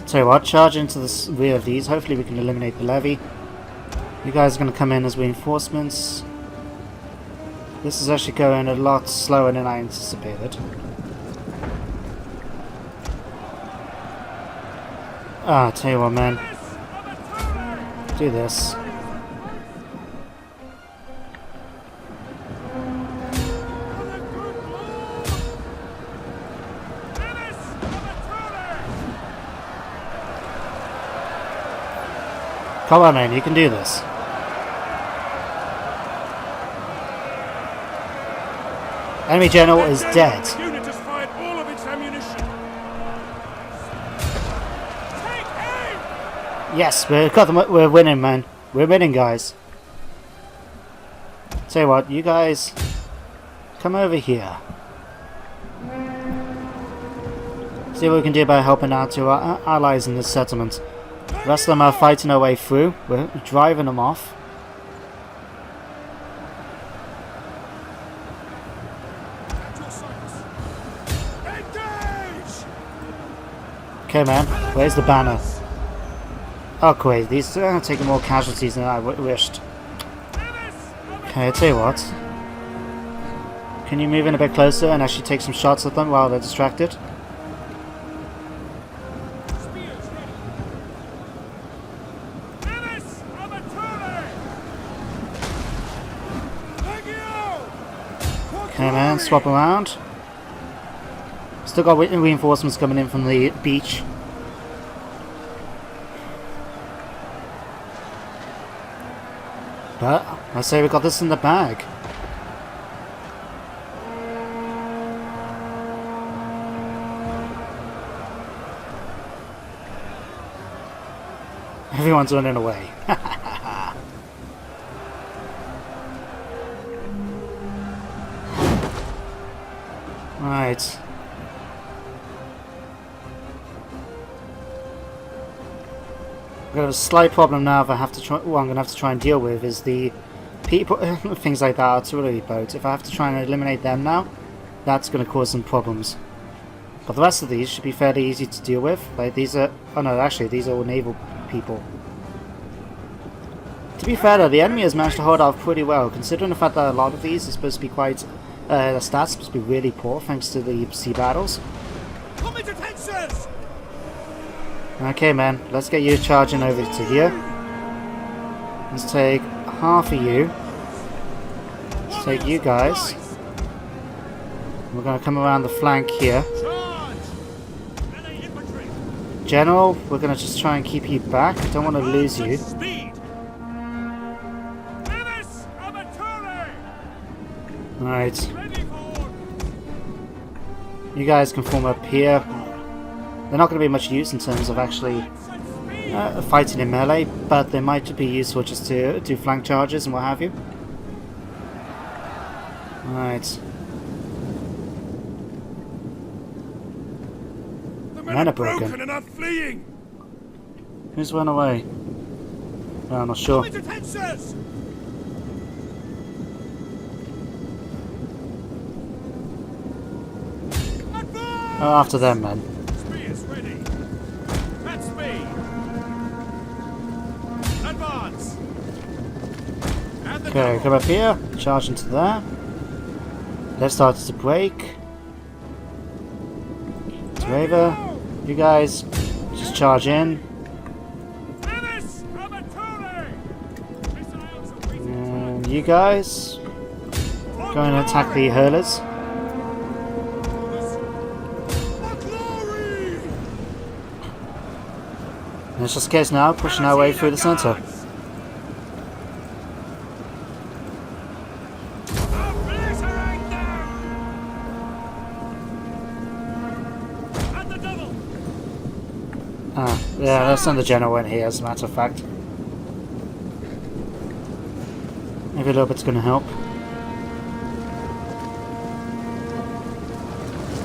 Tell you what, charge into the rear of these. Hopefully we can eliminate the levy. You guys are going to come in as reinforcements. This is actually going a lot slower than I anticipated. Ah, tell you what, man. Do this. Come on, man, you can do this. Enemy general is dead. Unit has fired all of its ammunition. Take aim! Yes, we're winning, man. We're winning, guys. Tell you what, you guys come over here. See what we can do by helping out to our allies in this settlement. The rest of them are fighting their way through. We're driving them off. Okay, man. Where's the banner? Oh, great. These are taking more casualties than I wished. Okay, I tell you what. Can you move in a bit closer and actually take some shots at them while they're distracted? Okay, man, swap around. Still got reinforcements coming in from the beach. But I say we got this in the bag. Everyone's running away. Right. I've got a slight problem now that I have to try. What I'm going to have to try and deal with is the people, things like that, artillery boats. If I have to try and eliminate them now, that's going to cause some problems. But the rest of these should be fairly easy to deal with. Like these are. Oh no, actually, these are all naval people. To be fair though, the enemy has managed to hold off pretty well, considering the fact that a lot of these are supposed to be quite. The stats are supposed to be really poor thanks to the sea battles. Okay, man, let's get you charging over to here. Let's take half of you. Let's take you guys. We're going to come around the flank here. General, we're going to just try and keep you back. I don't want to lose you. Alright. You guys can form up here. They're not going to be much use in terms of actually fighting in melee, but they might be useful just to do flank charges and what have you. Alright. The Men are broken. and are fleeing. Who's run away? Oh, I'm not sure. Oh, after them, man. Spears ready. At speed. Advance. Okay, come up here. Charge into there. They've started to break. It's over. You guys just charge in. And you guys go and attack the hurlers. And it's just a case now, pushing our way through the centre. Ah, yeah, let's send the general in here as a matter of fact. Maybe a little bit's going to help.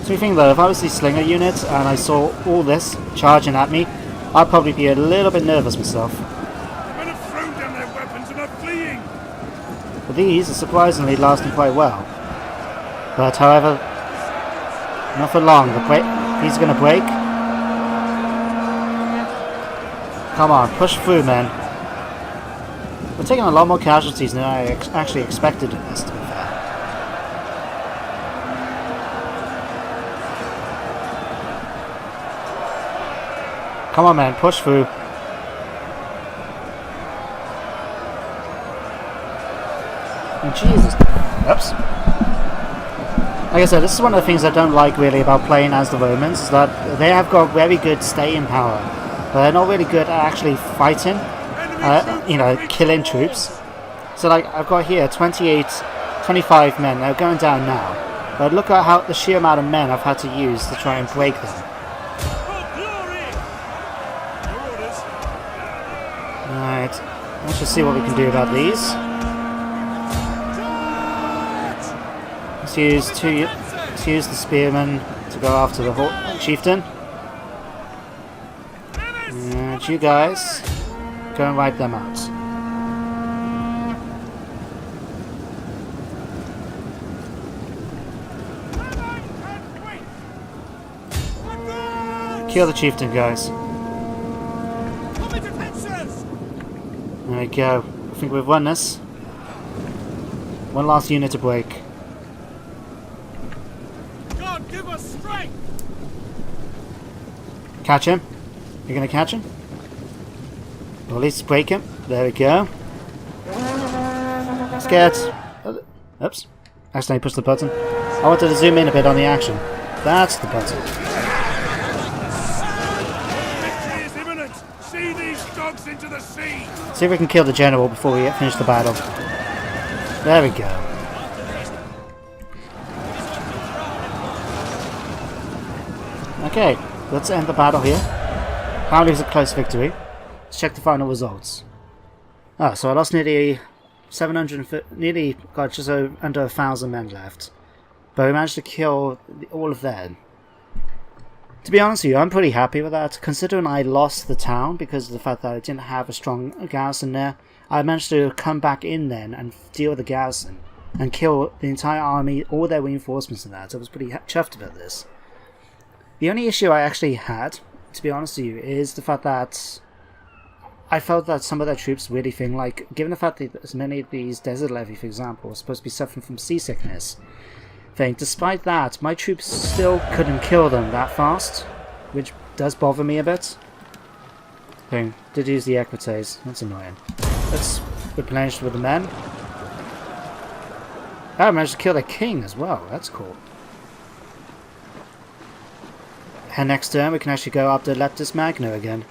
So you think though, if I was the slinger unit and I saw all this charging at me, I'd probably be a little bit nervous myself. The men have thrown down their weapons and are fleeing. But these are surprisingly lasting quite well. But however, not for long. These are going to break. Come on, push through, man. We're taking a lot more casualties than I actually expected in this, to be fair. Come on, man, push through. Oh, Jesus. Oops. Like I said, this is one of the things I don't like really about playing as the Romans, is that they have got very good staying power, but they're not really good at actually fighting, you know, killing troops. So like, I've got here 25 men, they're going down now, but look at how the sheer amount of men I've had to use to try and break them. Alright, let's just see what we can do about these. Let's use the spearmen to go after the chieftain. And you guys, go and wipe them out. Kill the chieftain, guys. There we go. I think we've won this. One last unit to break. Give us strength. Catch him. You're gonna catch him? Or at least break him. There we go. Scared. Oops. Accidentally pushed the button. I wanted to zoom in a bit on the action. That's the button. Victory is imminent. See these dogs into the sea. See if we can kill the general before we finish the battle. There we go. Okay, let's end the battle here. Apparently it was a close victory. Let's check the final results. Oh, so I lost nearly 750, nearly got just under 1,000 men left. But we managed to kill all of them. To be honest with you, I'm pretty happy with that. Considering I lost the town because of the fact that I didn't have a strong garrison there, I managed to come back in then and deal with the garrison and kill the entire army, all their reinforcements and that. So I was pretty chuffed about this. The only issue I actually had, to be honest with you, is the fact that I felt that some of their troops really think, like, given the fact that as many of these desert levy, for example, are supposed to be suffering from seasickness, despite that, my troops still couldn't kill them that fast, which does bother me a bit. Did use the equites, that's annoying. Let's replenish with the men. Oh, I managed to kill their king as well, that's cool. And next turn we can actually go after Leptis Magna again.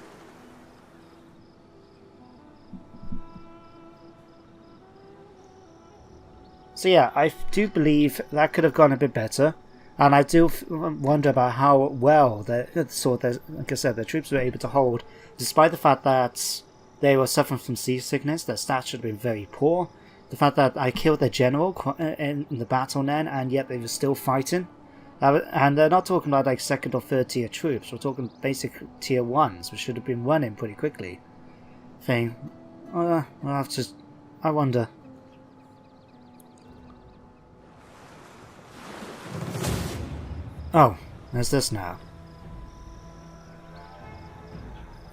So yeah, I do believe that could have gone a bit better, and I do wonder about how well like I said, their troops were able to hold, despite the fact that they were suffering from seasickness. Their stats should have been very poor. The fact that I killed their general in the battle then, and yet they were still fighting. And they're not talking about like second or third tier troops. We're talking basic tier 1s, which should have been running pretty quickly. I'll have to. I wonder. Oh, there's this now.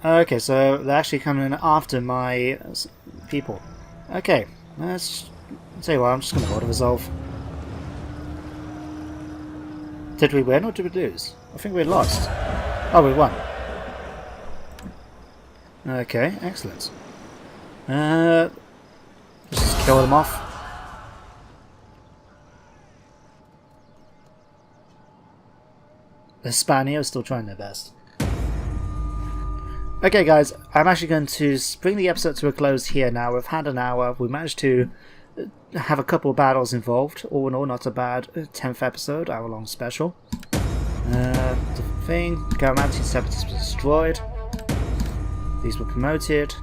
Okay, so they're actually coming after my people. Okay, I'll tell you what, I'm just going to auto resolve. Did we win or did we lose? I think we lost. Oh, we won. Okay, excellent. Let's just kill them off. The Spaniards are still trying their best. Okay guys, I'm actually going to bring the episode to a close here now. We've had an hour. We managed to have a couple of battles involved. All in all, not a bad 10th episode, hour-long special. The thing, Garamanti Separatists were destroyed. These were promoted.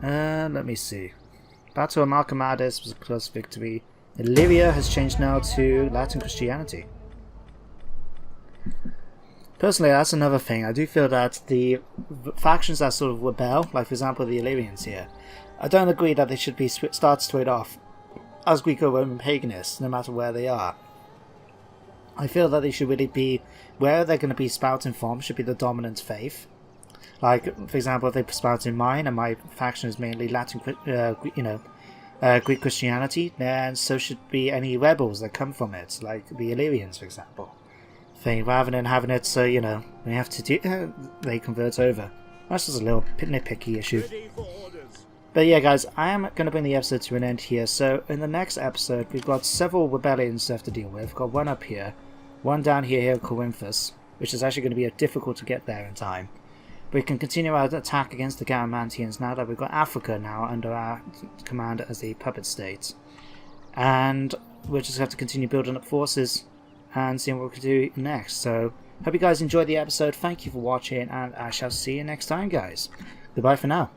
Let me see. Battle of Marcomadis was a close victory. Illyria has changed now to Latin Christianity. Personally, that's another thing. I do feel that the factions that sort of rebel, like for example the Illyrians here, I don't agree that they should be started straight off as Greco-Roman paganists, no matter where they are. I feel that they should really be, where they're going to be spouting from, should be the dominant faith. Like, for example, if they spout in mine, and my faction is mainly Latin, Greek Christianity, then so should be any rebels that come from it, like the Illyrians, for example. Rather than having it so, we have to do, they convert over. That's just a little nitpicky issue. But yeah, guys, I am going to bring the episode to an end here. So in the next episode, we've got several rebellions to have to deal with. We've got one up here, one down here at Corinthus, which is actually going to be difficult to get there in time. We can continue our attack against the Garamantians now that we've got Africa now under our command as a puppet state. And we'll just have to continue building up forces and seeing what we can do next. So, hope you guys enjoyed the episode. Thank you for watching, and I shall see you next time, guys. Goodbye for now.